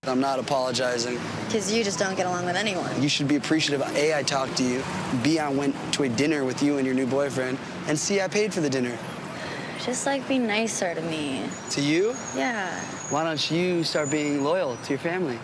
I'm not apologizing. Because you just don't get along with anyone. You should be appreciative. A, I talked to you. B, I went to a dinner with you and your new boyfriend. And C, I paid for the dinner. Just, like, be nicer to me. To you? Yeah. Why don't you start being loyal to your family?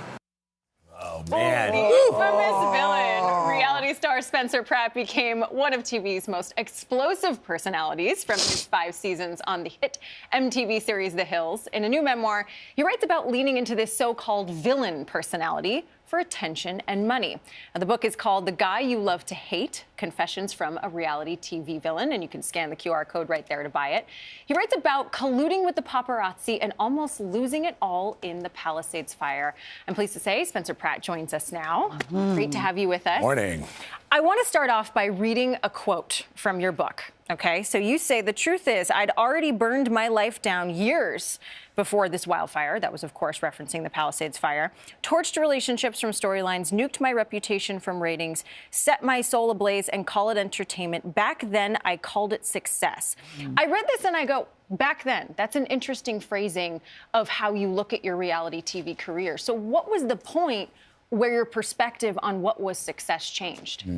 Oh, man. The infamous villain, reality star Spencer Pratt became one of TV's most explosive personalities from his 5 seasons on the hit MTV series The Hills. In a new memoir, he writes about leaning into this so-called villain personality for attention and money. Now, the book is called The Guy You Love to Hate, Confessions from a Reality TV Villain, and you can scan the QR code right there to buy it. He writes about colluding with the paparazzi and almost losing it all in the Palisades fire. I'm pleased to say Spencer Pratt joins us now. Great to have you with us. Morning. I want to start off by reading a quote from your book. Okay, so you say, the truth is, I'd already burned my life down years before this wildfire. That was, of course, referencing the Palisades fire. Torched relationships from storylines, nuked my reputation from ratings, set my soul ablaze and call it entertainment. Back then, I called it success. I read this and I go, back then, that's an interesting phrasing of how you look at your reality TV career. So what was the point where your perspective on what was success changed?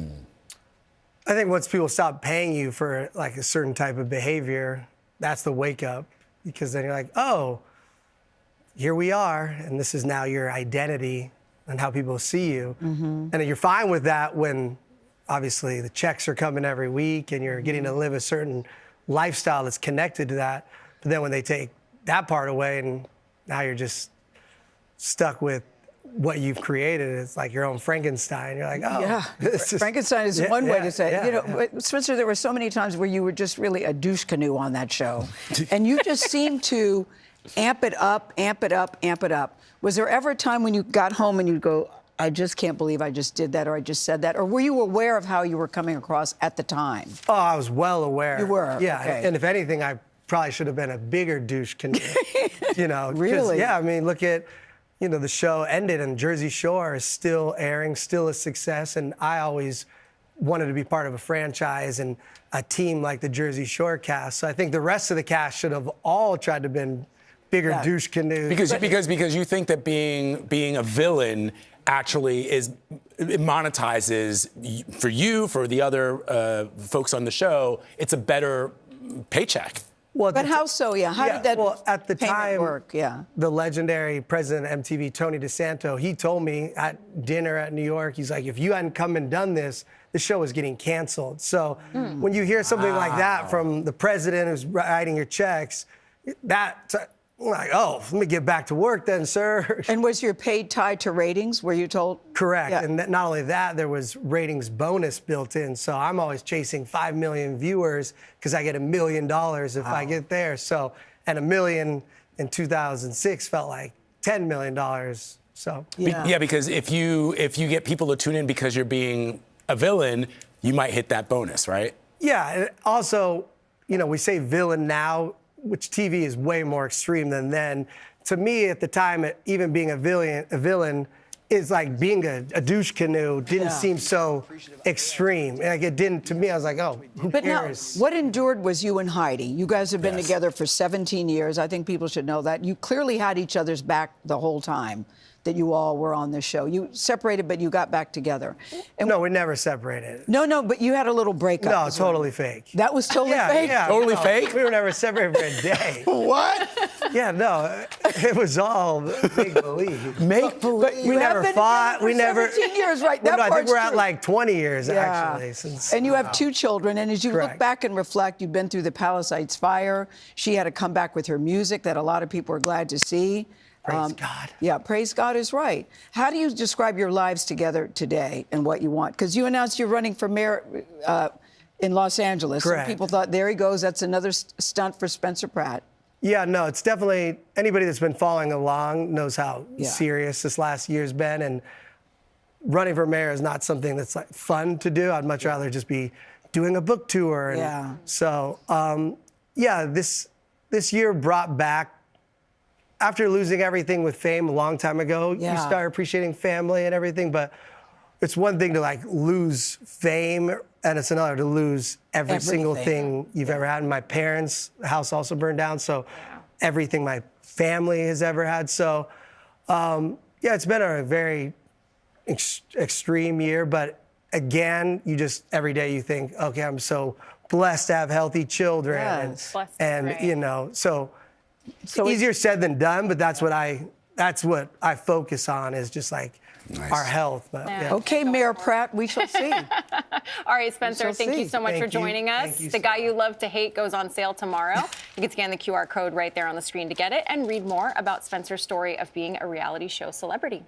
I think once people stop paying you for like a certain type of behavior, that's the wake up, because then you're like, oh, here we are, and this is now your identity and how people see you. And you're fine with that when obviously the checks are coming every week and you're getting to live a certain lifestyle that's connected to that. But then when they take that part away and now you're just stuck with what you've created, it's like your own Frankenstein. You're like, oh. Yeah, Frankenstein is one way to say it. But Spencer, there were so many times where you were just really a douche canoe on that show. And you just seemed to amp it up, amp it up, amp it up. Was there ever a time when you got home and you'd go, I just can't believe I just did that, or I just said that? Or were you aware of how you were coming across at the time? Oh, I was well aware. You were? Yeah, okay. And if anything, I probably should have been a bigger douche canoe. You know? Really? Yeah, I mean, look at, you know, the show ended and Jersey Shore is still airing, still a success. And I always wanted to be part of a franchise and a team like the Jersey Shore cast. So I think the rest of the cast should have all tried to been bigger douche canoes. Because you think that being a villain actually it monetizes for you, for the other folks on the show, it's a better paycheck. Well, but how so? Yeah, how did that at the time work? Yeah, the legendary president of MTV, Tony DeSanto, he told me at dinner at New York, he's like, if you hadn't come and done this, the show was getting canceled. So when you hear something like that from the president who's writing your checks, I'm like, oh, let me get back to work then, sir. And was your pay tied to ratings? Were you told? Correct. Yeah. And not only that, there was ratings bonus built in. So I'm always chasing 5 million viewers because I get $1 million if I get there. So, and $1 million in 2006 felt like $10 million. So yeah, because if you get people to tune in because you're being a villain, you might hit that bonus, right? Yeah. And also, you know, we say villain now, which TV is way more extreme than then. To me, at the time, even being a villain is like being a douche canoe didn't seem so extreme. Like it didn't, to me, I was like, oh, who cares? Now, what endured was you and Heidi. You guys have been together for 17 years. I think people should know that. You clearly had each other's back the whole time that you all were on this show. You separated, but you got back together. And no, we never separated. No, but you had a little breakup. No, totally fake. That was totally fake? Yeah, totally fake? We were never separated for a day. What? Yeah, no, it was all make-believe. Make-believe? We never fought. We never. 17 years, right? Well, That no, I think part's we're at true. like 20 years, actually. Since, and you have 2 children, and as you look Correct. back and reflect, you've been through the Palisades fire. She had to come back with her music that a lot of people are glad to see. Praise God. Yeah, praise God is right. How do you describe your lives together today and what you want? Because you announced you're running for mayor in Los Angeles. Correct. Some people thought, there he goes, that's another stunt for Spencer Pratt. Yeah, no, it's definitely, anybody that's been following along knows how serious this last year's been. And running for mayor is not something that's like fun to do. I'd much rather just be doing a book tour. And so, this year brought back, after losing everything with fame a long time ago, you start appreciating family and everything. But it's one thing to like lose fame, and it's another to lose every single thing you've ever had. And my parents' house also burned down, so everything my family has ever had. So, Yeah, it's been a very extreme year, but again, every day you think, okay, I'm so blessed to have healthy children. Yes. And you know, so easier said than done, but that's what I focus on is just like our health. But, yeah. Okay, Mayor Pratt, we shall see. All right, Spencer, thank you so much for joining us. The Guy You Love to Hate goes on sale tomorrow. You can scan the QR code right there on the screen to get it and read more about Spencer's story of being a reality show celebrity.